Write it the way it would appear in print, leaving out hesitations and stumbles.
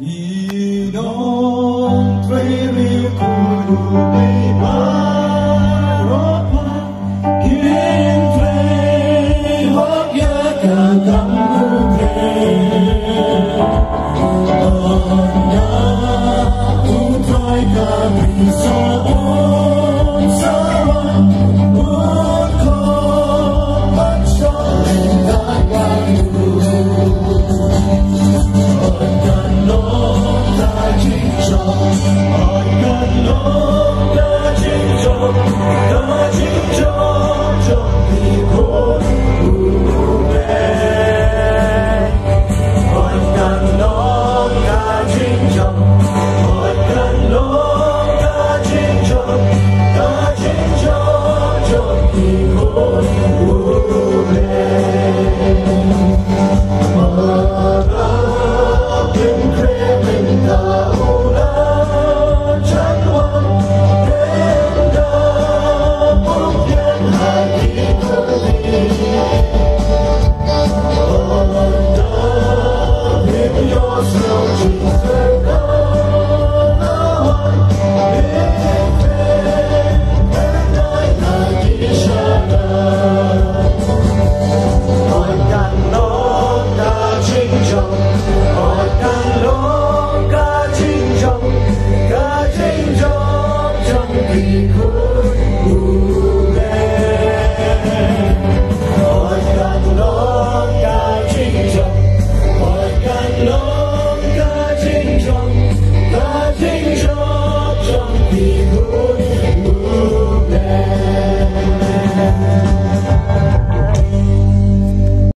vì non thấy riêng của đời ba rót hoa kiến phê hót giá cả cắm phê ơn đã uống thoái cả bình so ôn xa loạn bước khó bắt cho lên đã quang đủ ơn cần nó ta chính trọng ơn cần nó ta chính trọng trong khi khốn u mê ơn cần nó ta chính trọng ơn cần nó ta chính trọng trong khi khốn u mê.